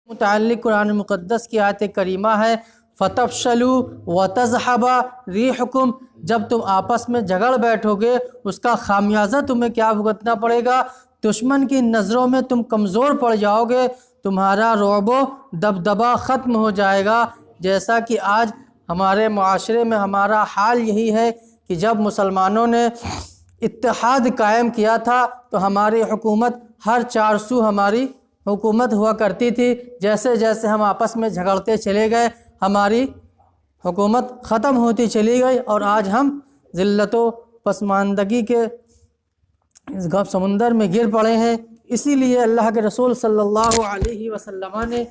متعلق قرآن مقدس کی آیت کریمہ ہے فَتَفْشَلُوا وَتَذْهَبَ رِيحُكُمْ، جب تم آپس میں جھگڑ بیٹھو گے اس کا خامیازہ تمہیں کیا بھگتنا پڑے گا؟ دشمن کی نظروں میں تم کمزور پڑ جاؤ گے، تمہارا رعب و دبدبہ ختم ہو جائے گا۔ جیسا کہ آج ہمارے معاشرے میں ہمارا حال یہی ہے کہ جب مسلمانوں نے اتحاد قائم کیا تھا تو ہماری حکومت ہر چار سو ہماری حکومت ہوا کرتی تھی، جیسے جیسے ہم آپس میں جھگڑتے چلے گئے ہماری حکومت ختم ہوتی چلی گئی، اور آج ہم ذلت و پسماندگی کے سمندر میں گر پڑے ہیں۔ اسی لیے اللہ کے رسول صلی اللہ علیہ وسلم نے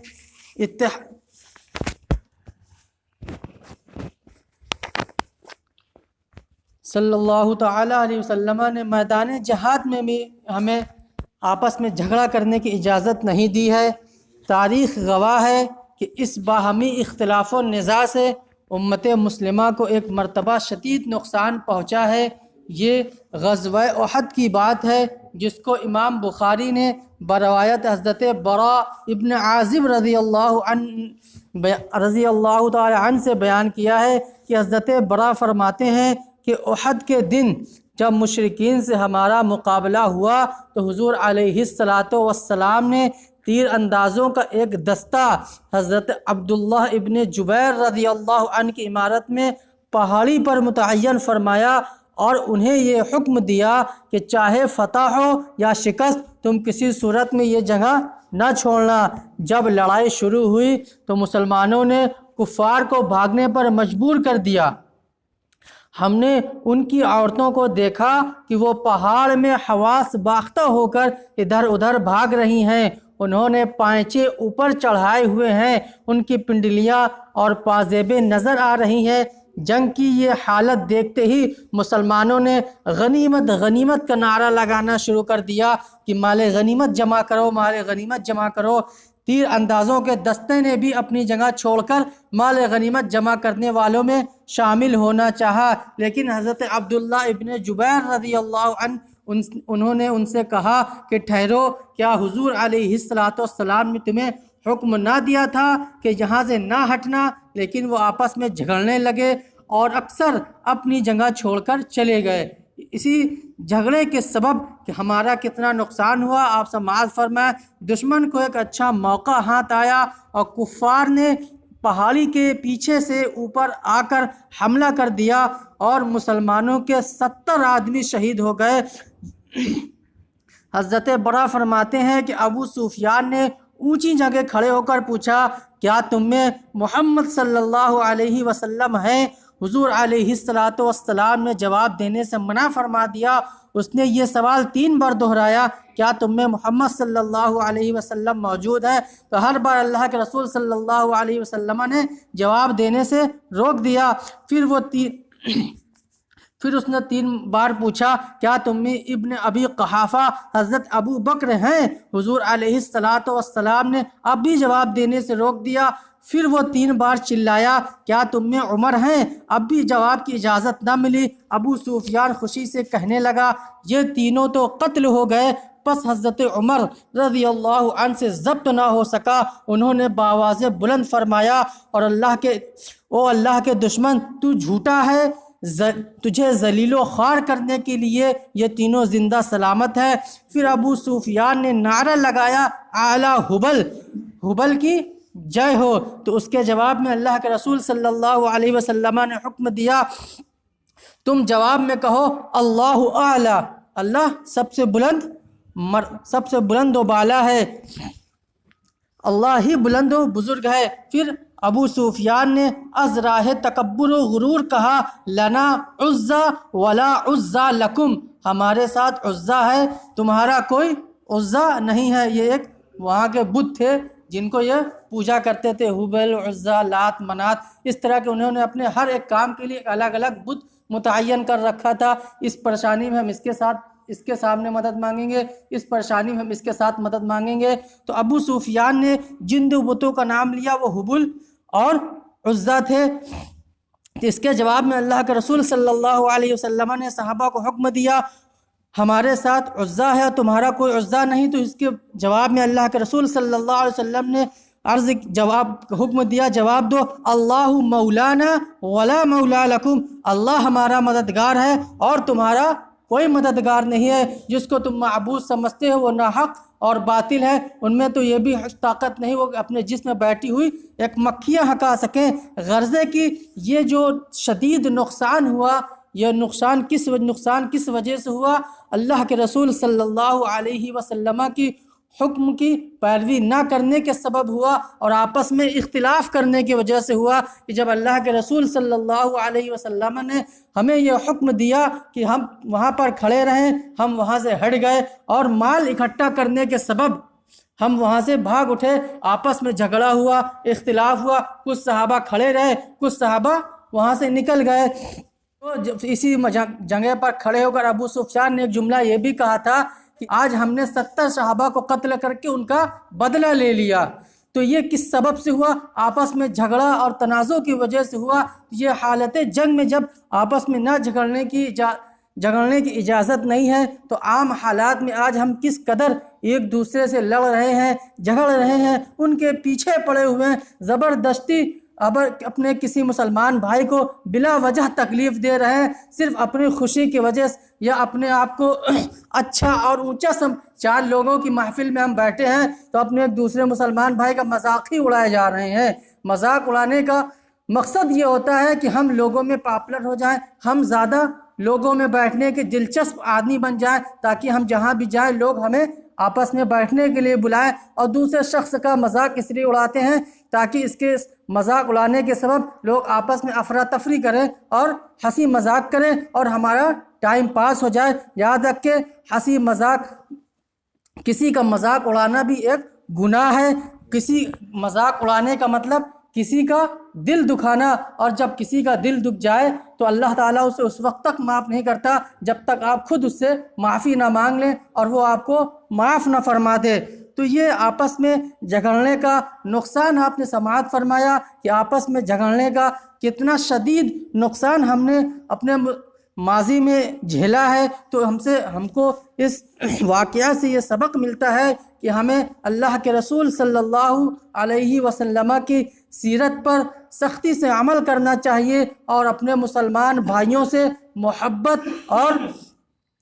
صلی اللہ تعالی علیہ وسلم نے میدان جہاد میں بھی ہمیں آپس میں جھگڑا کرنے کی اجازت نہیں دی ہے۔ تاریخ گواہ ہے کہ اس باہمی اختلاف و نزاع سے امت مسلمہ کو ایک مرتبہ شدید نقصان پہنچا ہے۔ یہ غزوہ احد کی بات ہے، جس کو امام بخاری نے بروایت حضرت براء ابن عازب رضی اللہ تعالی عنہ سے بیان کیا ہے کہ حضرت براء فرماتے ہیں کہ احد کے دن جب مشرکین سے ہمارا مقابلہ ہوا تو حضور علیہ السلام نے تیر اندازوں کا ایک دستہ حضرت عبداللہ ابن جبیر رضی اللہ عنہ کی عمارت میں پہاڑی پر متعین فرمایا اور انہیں یہ حکم دیا کہ چاہے فتح ہو یا شکست تم کسی صورت میں یہ جگہ نہ چھوڑنا۔ جب لڑائی شروع ہوئی تو مسلمانوں نے کفار کو بھاگنے پر مجبور کر دیا۔ ہم نے ان کی عورتوں کو دیکھا کہ وہ پہاڑ میں حواس باختہ ہو کر ادھر ادھر بھاگ رہی ہیں، انہوں نے پائچے اوپر چڑھائے ہوئے ہیں، ان کی پنڈلیاں اور پازیبیں نظر آ رہی ہیں۔ جنگ کی یہ حالت دیکھتے ہی مسلمانوں نے غنیمت غنیمت کا نعرہ لگانا شروع کر دیا کہ مال غنیمت جمع کرو، مال غنیمت جمع کرو۔ تیر اندازوں کے دستے نے بھی اپنی جگہ چھوڑ کر مال غنیمت جمع کرنے والوں میں شامل ہونا چاہا، لیکن حضرت عبداللہ ابن جبیر رضی اللہ عنہ انہوں نے ان سے کہا کہ ٹھہرو، کیا حضور علیہ السلام نے تمہیں حکم نہ دیا تھا کہ یہاں سے نہ ہٹنا؟ لیکن وہ آپس میں جھگڑنے لگے اور اکثر اپنی جگہ چھوڑ کر چلے گئے۔ اسی جھگڑے کے سبب کہ ہمارا کتنا نقصان ہوا آپ سماعت فرمائیں۔ دشمن کو ایک اچھا موقع ہاتھ آیا اور کفار نے پہاڑی کے پیچھے سے اوپر آ کر حملہ کر دیا اور مسلمانوں کے 70 آدمی شہید ہو گئے۔ حضرت براء فرماتے ہیں کہ ابو سفیان نے اونچی جگہ کھڑے ہو کر پوچھا، کیا تم میں محمد صلی اللہ علیہ وسلم ہیں؟ حضور علیہ السلام نے جواب دینے سے منع فرما دیا۔ اس نے یہ سوال 3 بار دہرایا، کیا تم میں محمد صلی اللہ علیہ وسلم موجود ہے؟ تو ہر بار اللہ کے رسول صلی اللہ علیہ وسلم نے جواب دینے سے روک دیا۔ پھر اس نے 3 بار پوچھا، کیا تم میں ابن ابی قحافہ حضرت ابو بکر ہیں؟ حضور علیہ السلام نے اب بھی جواب دینے سے روک دیا۔ پھر وہ 3 بار چلایا، کیا تم میں عمر ہیں؟ اب بھی جواب کی اجازت نہ ملی۔ ابو سفیان خوشی سے کہنے لگا، یہ تینوں تو قتل ہو گئے۔ پس حضرت عمر رضی اللہ عنہ سے ضبط نہ ہو سکا، انہوں نے بآواز بلند فرمایا، اور اللہ کے دشمن تو جھوٹا ہے، تجھے ذلیل و خوار کرنے کے لیے یہ تینوں زندہ سلامت ہے۔ پھر ابو سفیان نے نعرہ لگایا، اعلیٰ ہبل کی جے ہو۔ تو اس کے جواب میں اللہ کے رسول صلی اللہ علیہ وسلم نے حکم دیا، تم جواب میں کہو اللہ اعلیٰ، اللہ سب سے بلند و بالا ہے، اللہ ہی بلند و بزرگ ہے۔ پھر ابو سفیان نے از راہ تکبر و غرور کہا، لنا عزا ولا عزا لکم، ہمارے ساتھ عزا ہے، تمہارا کوئی عزا نہیں ہے۔ یہ ایک وہاں کے بت تھے جن کو یہ پوجا کرتے تھے، حبل، عزا، لات، منات، اس طرح کے انہوں نے اپنے ہر ایک کام کے لیے الگ الگ بت متعین کر رکھا تھا۔ اس پریشانی میں ہم اس کے سامنے مدد مانگیں گے، اس پریشانی میں ہم اس کے ساتھ مدد مانگیں گے۔ تو ابو سفیان نے جن 2 بتوں کا نام لیا وہ حبل اور عزا تھے۔ اس کے جواب میں اللہ کے رسول صلی اللہ علیہ وسلم نے صحابہ کو حکم دیا، ہمارے ساتھ عزا ہے، تمہارا کوئی عزا نہیں۔ تو اس کے جواب میں اللہ کے رسول صلی اللہ علیہ وسلم نے عرض جواب حکم دیا، جواب دو، اللہ مولانا ولا مولا لکم، اللہ ہمارا مددگار ہے اور تمہارا کوئی مددگار نہیں ہے۔ جس کو تم معبود سمجھتے ہو وہ ناحق اور باطل ہے، ان میں تو یہ بھی طاقت نہیں وہ اپنے جسم میں بیٹھی ہوئی ایک مکھیاں ہکا سکیں۔ غرضے کی یہ جو شدید نقصان ہوا، یہ نقصان کس وجہ سے ہوا؟ اللہ کے رسول صلی اللہ علیہ وسلم کی حکم کی پیروی نہ کرنے کے سبب ہوا، اور آپس میں اختلاف کرنے کی وجہ سے ہوا کہ جب اللہ کے رسول صلی اللہ علیہ وسلم نے ہمیں یہ حکم دیا کہ ہم وہاں پر کھڑے رہیں، ہم وہاں سے ہٹ گئے اور مال اکٹھا کرنے کے سبب ہم وہاں سے بھاگ اٹھے، آپس میں جھگڑا ہوا، اختلاف ہوا، کچھ صحابہ کھڑے رہے، کچھ صحابہ وہاں سے نکل گئے۔ تو اسی جگہ پر کھڑے ہو کر ابو سفیان نے ایک جملہ یہ بھی کہا تھا کہ آج ہم نے 70 صحابہ کو قتل کر کے ان کا بدلہ لے لیا۔ تو یہ کس سبب سے ہوا؟ آپس میں جھگڑا اور تنازع کی وجہ سے ہوا۔ یہ حالت جنگ میں جب آپس میں نہ جھگڑنے کی اجازت نہیں ہے، تو عام حالات میں آج ہم کس قدر ایک دوسرے سے لڑ رہے ہیں، جھگڑ رہے ہیں، ان کے پیچھے پڑے ہوئے ہیں، زبردستی اپنے کسی مسلمان بھائی کو بلا وجہ تکلیف دے رہے ہیں، صرف اپنی خوشی کی وجہ سے یا اپنے آپ کو اچھا اور اونچا چار لوگوں کی محفل میں ہم بیٹھے ہیں تو اپنے ایک دوسرے مسلمان بھائی کا مذاق ہی اڑائے جا رہے ہیں۔ مذاق اڑانے کا مقصد یہ ہوتا ہے کہ ہم لوگوں میں پاپولر ہو جائیں، ہم زیادہ لوگوں میں بیٹھنے کے دلچسپ آدمی بن جائیں، تاکہ ہم جہاں بھی جائیں لوگ ہمیں آپس میں بیٹھنے کے لیے بلائیں، اور دوسرے شخص کا مذاق اس لیے اڑاتے ہیں تاکہ اس کے مذاق اڑانے کے سبب لوگ آپس میں افراتفری کریں اور ہنسی مذاق کریں اور ہمارا ٹائم پاس ہو جائے۔ یاد رکھ کے ہنسی مذاق، کسی کا مذاق اڑانا بھی ایک گناہ ہے۔ کسی مذاق اڑانے کا مطلب کسی کا دل دکھانا، اور جب کسی کا دل دکھ جائے تو اللہ تعالیٰ اسے اس وقت تک معاف نہیں کرتا جب تک آپ خود اس سے معافی نہ مانگ لیں اور وہ آپ کو معاف نہ فرما دے۔ تو یہ آپس میں جھگڑنے کا نقصان آپ نے سماعت فرمایا کہ آپس میں جھگڑنے کا کتنا شدید نقصان ہم نے اپنے ماضی میں جھیلا ہے۔ تو ہم کو اس واقعہ سے یہ سبق ملتا ہے کہ ہمیں اللہ کے رسول صلی اللہ علیہ وسلم کی سیرت پر سختی سے عمل کرنا چاہیے اور اپنے مسلمان بھائیوں سے محبت اور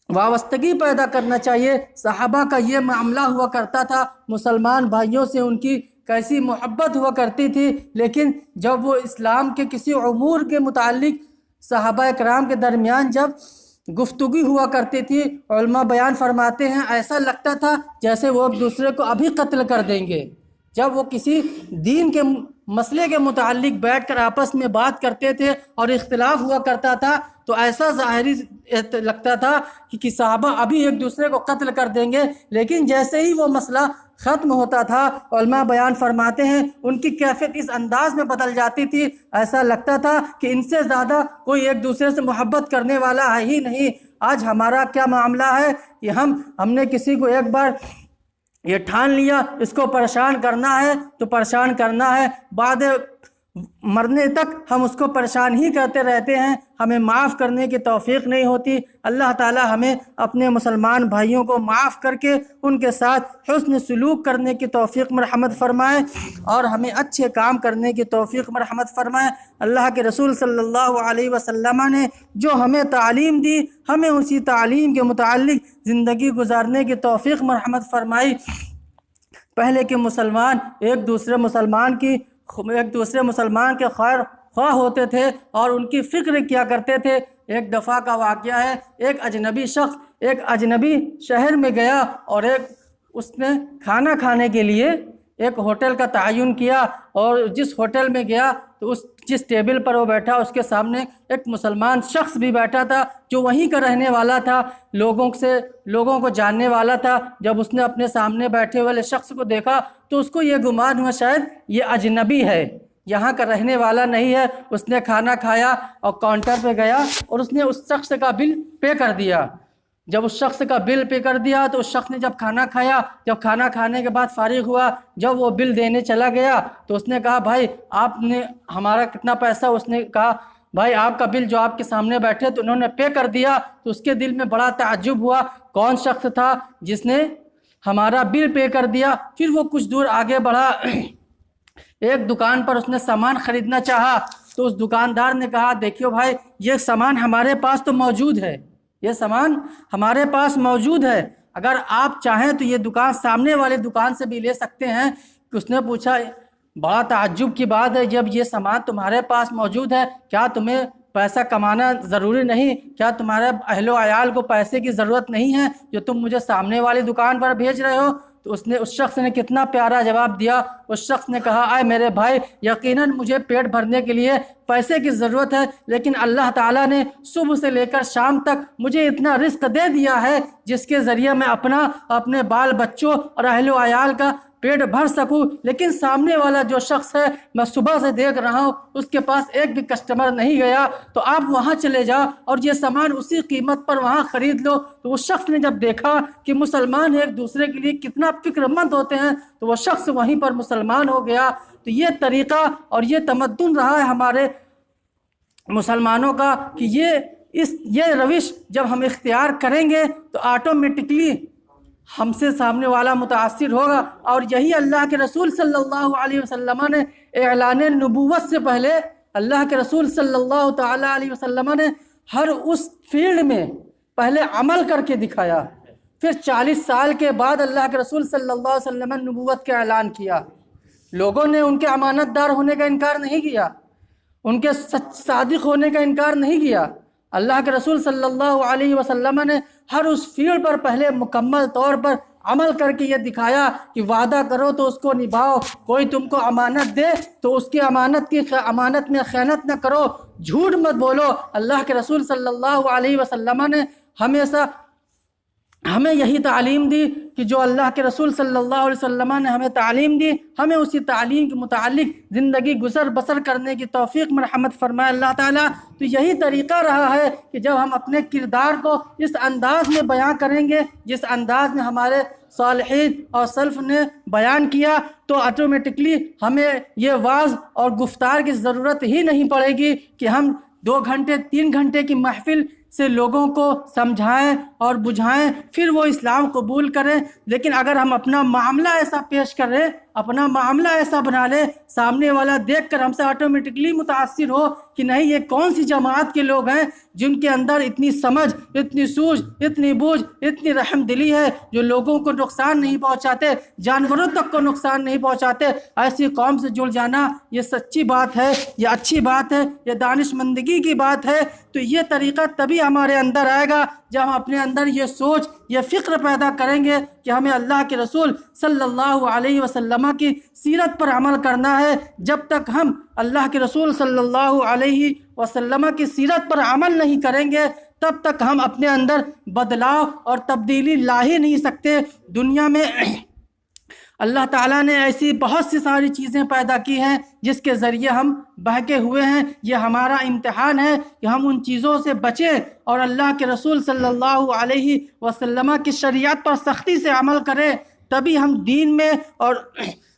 وابستگی پیدا کرنا چاہیے۔ صحابہ کا یہ معاملہ ہوا کرتا تھا، مسلمان بھائیوں سے ان کی کیسی محبت ہوا کرتی تھی، لیکن جب وہ اسلام کے کسی امور کے متعلق صحابہ کرام کے درمیان جب گفتگو ہوا کرتی تھی، علماء بیان فرماتے ہیں ایسا لگتا تھا جیسے وہ ایک دوسرے کو ابھی قتل کر دیں گے۔ جب وہ کسی دین کے مسئلے کے متعلق بیٹھ کر آپس میں بات کرتے تھے اور اختلاف ہوا کرتا تھا تو ایسا ظاہری لگتا تھا کہ صحابہ ابھی ایک دوسرے کو قتل کر دیں گے، لیکن جیسے ہی وہ مسئلہ ختم ہوتا تھا، علماء بیان فرماتے ہیں ان کی کیفیت اس انداز میں بدل جاتی تھی، ایسا لگتا تھا کہ ان سے زیادہ کوئی ایک دوسرے سے محبت کرنے والا ہے ہی نہیں۔ آج ہمارا کیا معاملہ ہے کہ ہم نے کسی کو ایک بار یہ ٹھان لیا اس کو پریشان کرنا ہے تو پریشان کرنا ہے، بعد مرنے تک ہم اس کو پریشان ہی کرتے رہتے ہیں، ہمیں معاف کرنے کی توفیق نہیں ہوتی۔ اللہ تعالی ہمیں اپنے مسلمان بھائیوں کو معاف کر کے ان کے ساتھ حسن سلوک کرنے کی توفیق مرحمت فرمائے اور ہمیں اچھے کام کرنے کی توفیق مرحمت فرمائے۔ اللہ کے رسول صلی اللہ علیہ وسلم نے جو ہمیں تعلیم دی، ہمیں اسی تعلیم کے متعلق زندگی گزارنے کی توفیق مرحمت فرمائی۔ پہلے کے مسلمان ایک دوسرے مسلمان کے خیر خواہ ہوتے تھے اور ان کی فکر کیا کرتے تھے۔ ایک دفعہ کا واقعہ ہے، ایک اجنبی شہر میں گیا اور اس نے کھانا کھانے کے لیے ایک ہوٹل کا تعین کیا، اور جس ہوٹل میں گیا تو جس ٹیبل پر وہ بیٹھا اس کے سامنے ایک مسلمان شخص بھی بیٹھا تھا جو وہیں کا رہنے والا تھا، لوگوں کو جاننے والا تھا۔ جب اس نے اپنے سامنے بیٹھے والے شخص کو دیکھا تو اس کو یہ گمان ہوا شاید یہ اجنبی ہے، یہاں کا رہنے والا نہیں ہے۔ اس نے کھانا کھایا اور کاؤنٹر پہ گیا اور اس نے اس شخص کا بل پے کر دیا۔ جب اس شخص کا بل پے کر دیا تو اس شخص نے جب کھانا کھایا، جب کھانا کھانے کے بعد فارغ ہوا، جب وہ بل دینے چلا گیا تو اس نے کہا بھائی آپ نے ہمارا کتنا پیسہ؟ اس نے کہا بھائی آپ کا بل جو آپ کے سامنے بیٹھے تو انہوں نے پے کر دیا۔ تو اس کے دل میں بڑا تعجب ہوا کون شخص تھا جس نے ہمارا بل پے کر دیا۔ پھر وہ کچھ دور آگے بڑھا ایک دکان پر اس نے سامان خریدنا چاہا تو اس دکاندار نے کہا دیکھیو بھائی یہ سامان ہمارے پاس تو موجود ہے، یہ سامان ہمارے پاس موجود ہے، اگر آپ چاہیں تو یہ دکان سامنے والے دکان سے بھی لے سکتے ہیں۔ کہ اس نے پوچھا بڑا تعجب کی بات ہے، جب یہ سامان تمہارے پاس موجود ہے کیا تمہیں پیسہ کمانا ضروری نہیں؟ کیا تمہارے اہل و عیال کو پیسے کی ضرورت نہیں ہے جو تم مجھے سامنے والی دکان پر بھیج رہے ہو؟ تو اس شخص نے کتنا پیارا جواب دیا۔ اس شخص نے کہا اے میرے بھائی، یقیناً مجھے پیٹ بھرنے کے لیے پیسے کی ضرورت ہے، لیکن اللہ تعالیٰ نے صبح سے لے کر شام تک مجھے اتنا رزق دے دیا ہے جس کے ذریعے میں اپنے بال بچوں اور اہل و عیال کا پیٹ بھر سکوں۔ لیکن سامنے والا جو شخص ہے میں صبح سے دیکھ رہا ہوں اس کے پاس ایک بھی کسٹمر نہیں گیا، تو آپ وہاں چلے جاؤ اور یہ سامان اسی قیمت پر وہاں خرید لو۔ تو اس شخص نے جب دیکھا کہ مسلمان ایک دوسرے کے لیے کتنا فکر مند ہوتے ہیں تو وہ شخص وہیں پر مسلمان ہو گیا۔ تو یہ طریقہ اور یہ تمدن رہا ہے ہمارے مسلمانوں کا کہ یہ روش جب ہم اختیار کریں گے تو آٹومیٹکلی ہم سے سامنے والا متاثر ہوگا۔ اور یہی اللہ کے رسول صلی اللہ علیہ وسلم نے اعلان نبوت سے پہلے اللہ کے رسول صلی اللہ تعالیٰ علیہ وسلم نے ہر اس فیلڈ میں پہلے عمل کر کے دکھایا، پھر 40 سال کے بعد اللہ کے رسول صلی اللہ علیہ وسلم نے نبوت کا اعلان کیا۔ لوگوں نے ان کے امانت دار ہونے کا انکار نہیں کیا، ان کے صادق ہونے کا انکار نہیں کیا۔ اللہ کے رسول صلی اللہ علیہ وسلم نے ہر اس فیلڈ پر پہلے مکمل طور پر عمل کر کے یہ دکھایا کہ وعدہ کرو تو اس کو نبھاؤ، کوئی تم کو امانت دے تو اس کی امانت میں خیانت نہ کرو، جھوٹ مت بولو۔ اللہ کے رسول صلی اللہ علیہ وسلم نے ہمیں یہی تعلیم دی کہ جو اللہ کے رسول صلی اللہ علیہ وسلم نے ہمیں تعلیم دی، ہمیں اسی تعلیم کے متعلق زندگی گزر بسر کرنے کی توفیق مرحمت فرمائے اللہ تعالیٰ۔ تو یہی طریقہ رہا ہے کہ جب ہم اپنے کردار کو اس انداز میں بیان کریں گے جس انداز میں ہمارے صالحین اور سلف نے بیان کیا، تو آٹومیٹکلی ہمیں یہ وعظ اور گفتار کی ضرورت ہی نہیں پڑے گی کہ ہم 2 گھنٹے 3 گھنٹے کی محفل سے لوگوں کو سمجھائیں اور بجھائیں پھر وہ اسلام قبول کریں۔ لیکن اگر ہم اپنا معاملہ ایسا پیش کریں، اپنا معاملہ ایسا بنا لیں، سامنے والا دیکھ کر ہم سے آٹومیٹکلی متاثر ہو کہ نہیں یہ کون سی جماعت کے لوگ ہیں جن کے اندر اتنی سمجھ، اتنی سوجھ، اتنی بوجھ، اتنی رحم دلی ہے، جو لوگوں کو نقصان نہیں پہنچاتے، جانوروں تک کو نقصان نہیں پہنچاتے، ایسی قوم سے جڑ جانا یہ سچی بات ہے، یہ اچھی بات ہے، یہ دانش مندگی کی بات ہے۔ تو یہ طریقہ تبھی ہمارے اندر آئے گا جب ہم اپنے اندر یہ سوچ، یہ فکر پیدا کریں گے کہ ہمیں اللہ کے رسول صلی اللہ علیہ وسلم کی سیرت پر عمل کرنا ہے۔ جب تک ہم اللہ کے رسول صلی اللہ علیہ وسلم کی سیرت پر عمل نہیں کریں گے تب تک ہم اپنے اندر بدلاؤ اور تبدیلی لا ہی نہیں سکتے۔ دنیا میں اللہ تعالیٰ نے ایسی بہت سی ساری چیزیں پیدا کی ہیں جس کے ذریعے ہم بہکے ہوئے ہیں۔ یہ ہمارا امتحان ہے کہ ہم ان چیزوں سے بچیں اور اللہ کے رسول صلی اللہ علیہ وسلم کی شریعت پر سختی سے عمل کریں، تبھی ہم دین میں اور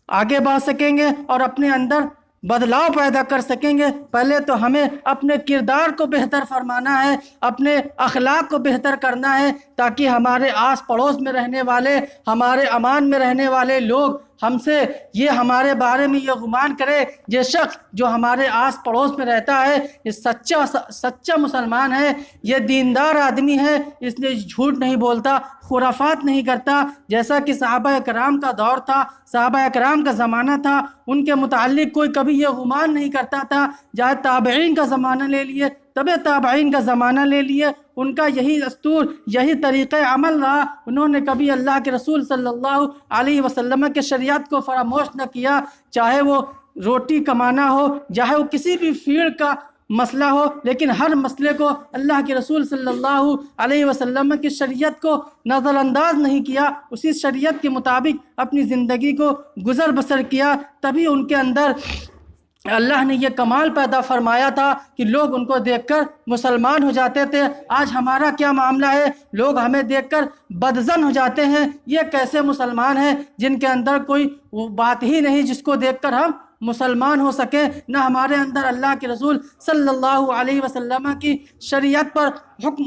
آگے بڑھ سکیں گے اور اپنے اندر بدلاؤ پیدا کر سکیں گے۔ پہلے تو ہمیں اپنے کردار کو بہتر فرمانا ہے، اپنے اخلاق کو بہتر کرنا ہے، تاکہ ہمارے آس پڑوس میں رہنے والے، ہمارے امان میں رہنے والے لوگ ہم سے یہ ہمارے بارے میں یہ گمان کرے یہ شخص جو ہمارے آس پڑوس میں رہتا ہے یہ سچا مسلمان ہے، یہ دیندار آدمی ہے، اس لیے جھوٹ نہیں بولتا، خرافات نہیں کرتا۔ جیسا کہ صحابہ کرام کا دور تھا، صحابہ کرام کا زمانہ تھا، ان کے متعلق کوئی کبھی یہ گمان نہیں کرتا تھا۔ چاہے تابعین کا زمانہ لے لیے، تابعین کا زمانہ لے لیے، ان کا یہی دستور، یہی طریقہ عمل رہا۔ انہوں نے کبھی اللہ کے رسول صلی اللہ علیہ وسلم کے شریعت کو فراموش نہ کیا، چاہے وہ روٹی کمانا ہو، چاہے وہ کسی بھی فیلڈ کا مسئلہ ہو، لیکن ہر مسئلے کو اللہ کے رسول صلی اللہ علیہ وسلم کی شریعت کو نظر انداز نہیں کیا، اسی شریعت کے مطابق اپنی زندگی کو گزر بسر کیا۔ تبھی ان کے اندر اللہ نے یہ کمال پیدا فرمایا تھا کہ لوگ ان کو دیکھ کر مسلمان ہو جاتے تھے۔ آج ہمارا کیا معاملہ ہے؟ لوگ ہمیں دیکھ کر بدظن ہو جاتے ہیں، یہ کیسے مسلمان ہیں جن کے اندر کوئی وہ بات ہی نہیں جس کو دیکھ کر ہم مسلمان ہو سکیں، نہ ہمارے اندر اللہ کے رسول صلی اللہ علیہ وسلم کی شریعت پر حکم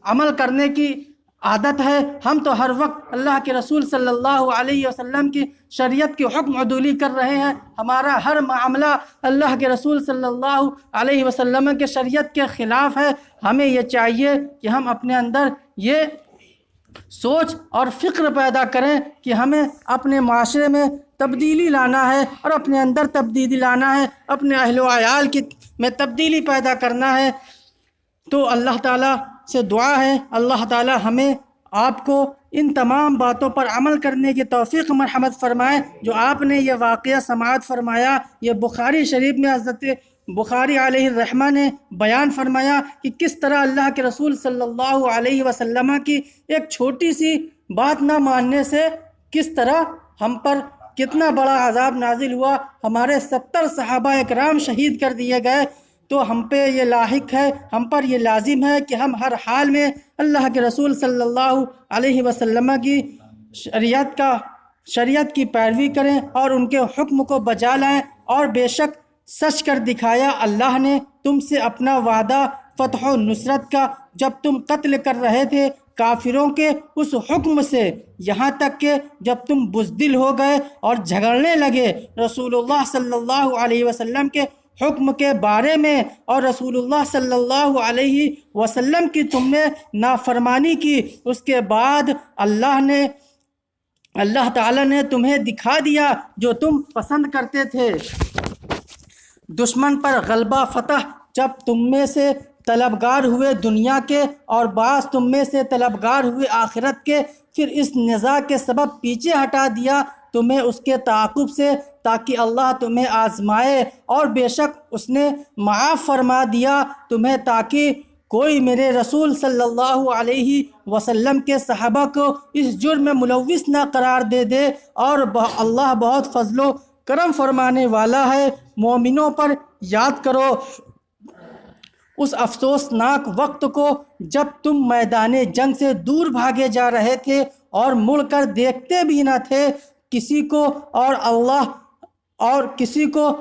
عمل کرنے کی عادت ہے، ہم تو ہر وقت اللہ کے رسول صلی اللہ علیہ وسلم کی شریعت کی حکم عدولی کر رہے ہیں، ہمارا ہر معاملہ اللہ کے رسول صلی اللہ علیہ وسلم کے شریعت کے خلاف ہے۔ ہمیں یہ چاہیے کہ ہم اپنے اندر یہ سوچ اور فکر پیدا کریں کہ ہمیں اپنے معاشرے میں تبدیلی لانا ہے، اور اپنے اندر تبدیلی لانا ہے، اپنے اہل و عیال میں تبدیلی پیدا کرنا ہے۔ تو اللہ تعالیٰ سے دعا ہے اللہ تعالیٰ ہمیں آپ کو ان تمام باتوں پر عمل کرنے کی توفیق مرحمت فرمائے جو آپ نے یہ واقعہ سماعت فرمایا۔ یہ بخاری شریف میں حضرت بخاری علیہ الرحمہ نے بیان فرمایا کہ کس طرح اللہ کے رسول صلی اللہ علیہ وسلم کی ایک چھوٹی سی بات نہ ماننے سے کس طرح ہم پر کتنا بڑا عذاب نازل ہوا، ہمارے 70 صحابہ اکرام شہید کر دیے گئے۔ تو ہم پہ یہ لاحق ہے، ہم پر یہ لازم ہے کہ ہم ہر حال میں اللہ کے رسول صلی اللہ علیہ وسلم کی شریعت کی پیروی کریں اور ان کے حکم کو بجا لائیں۔ اور بے شک سچ کر دکھایا اللہ نے تم سے اپنا وعدہ فتح و نصرت کا، جب تم قتل کر رہے تھے کافروں کے اس حکم سے، یہاں تک کہ جب تم بزدل ہو گئے اور جھگڑنے لگے رسول اللہ صلی اللہ علیہ وسلم کے حکم کے بارے میں، اور رسول اللہ صلی اللہ علیہ وسلم کی تم نے نافرمانی کی۔ اس کے بعد اللہ تعالیٰ نے تمہیں دکھا دیا جو تم پسند کرتے تھے، دشمن پر غلبہ فتح۔ جب تم میں سے طلبگار ہوئے دنیا کے اور بعض تم میں سے طلبگار ہوئے آخرت کے، پھر اس نزاع کے سبب پیچھے ہٹا دیا تمہیں اس کے تعاقب سے، تاکہ اللہ تمہیں آزمائے، اور بے شک اس نے معاف فرما دیا تمہیں تاکہ کوئی میرے رسول صلی اللہ علیہ وسلم کے صحابہ کو اس جرم میں ملوث نہ قرار دے۔ اور اللہ بہت فضل و کرم فرمانے والا ہے۔ مومنوں پر یاد کرو اس افسوسناک وقت کو جب تم میدان جنگ سے دور بھاگے جا رہے تھے اور مڑ کر دیکھتے بھی نہ تھے کسی کو،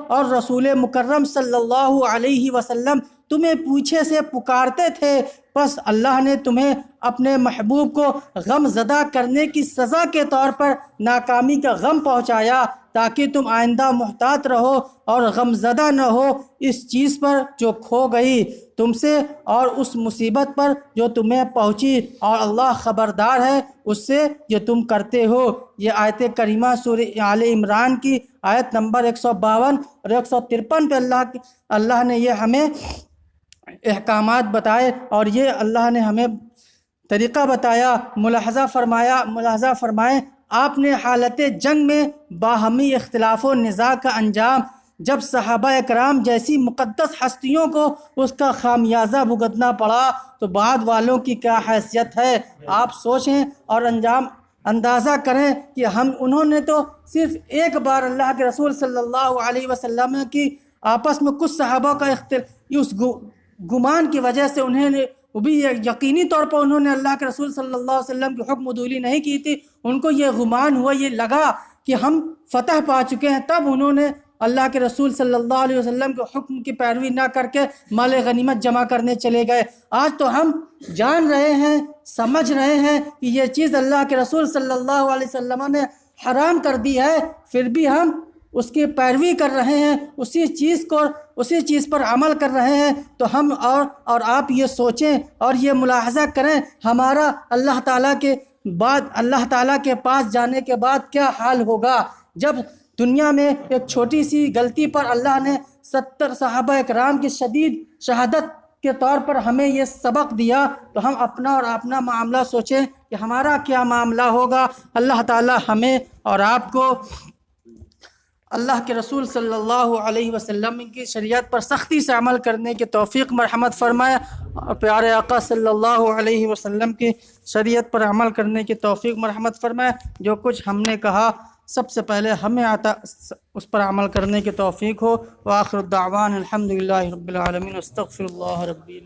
اور رسول مکرم صلی اللہ علیہ وسلم تمہیں پیچھے سے پکارتے تھے، بس اللہ نے تمہیں اپنے محبوب کو غم زدہ کرنے کی سزا کے طور پر ناکامی کا غم پہنچایا، تاکہ تم آئندہ محتاط رہو اور غم زدہ نہ ہو اس چیز پر جو کھو گئی تم سے، اور اس مصیبت پر جو تمہیں پہنچی، اور اللہ خبردار ہے اس سے جو تم کرتے ہو۔ یہ آیت کریمہ سورہ آل عمران کی آیت نمبر 152 اور 153 پہ اللہ نے یہ ہمیں احکامات بتائے، اور یہ اللہ نے ہمیں طریقہ بتایا۔ ملاحظہ فرمائیں آپ نے حالت جنگ میں باہمی اختلاف و نزاع کا انجام جب صحابہ اکرام جیسی مقدس ہستیوں کو اس کا خامیازہ بھگتنا پڑا تو بعد والوں کی کیا حیثیت ہے۔ آپ سوچیں اور اندازہ کریں کہ انہوں نے تو صرف ایک بار اللہ کے رسول صلی اللہ علیہ وسلم کی آپس میں کچھ صحابہ کا اس گمان کی وجہ سے انہیں نے وہ بھی یقینی طور پر انہوں نے اللہ کے رسول صلی اللہ علیہ وسلم کی حکم عدولی نہیں کی تھی، ان کو یہ گمان ہوا، یہ لگا کہ ہم فتح پا چکے ہیں، تب انہوں نے اللہ کے رسول صلی اللہ علیہ وسلم کے حکم کی پیروی نہ کر کے مال غنیمت جمع کرنے چلے گئے۔ آج تو ہم جان رہے ہیں، سمجھ رہے ہیں کہ یہ چیز اللہ کے رسول صلی اللہ علیہ وسلم نے حرام کر دی ہے، پھر بھی ہم اس کی پیروی کر رہے ہیں، اسی چیز پر عمل کر رہے ہیں۔ تو ہم اور آپ یہ سوچیں اور یہ ملاحظہ کریں ہمارا اللہ تعالیٰ کے پاس جانے کے بعد کیا حال ہوگا، جب دنیا میں ایک چھوٹی سی غلطی پر اللہ نے 70 صحابہ اکرام کی شدید شہادت کے طور پر ہمیں یہ سبق دیا، تو ہم اپنا معاملہ سوچیں کہ ہمارا کیا معاملہ ہوگا۔ اللہ تعالیٰ ہمیں اور آپ کو اللہ کے رسول صلی اللہ علیہ وسلم کی شریعت پر سختی سے عمل کرنے کی توفیق مرحمت فرمائے، اور پیارے آقا صلی اللہ علیہ وسلم کی شریعت پر عمل کرنے کی توفیق مرحمت فرمائے۔ جو کچھ ہم نے کہا سب سے پہلے ہمیں اس پر عمل کرنے کی توفیق ہو۔ وآخر الدعوان الحمدللہ رب العالمین، استغفر اللہ ربی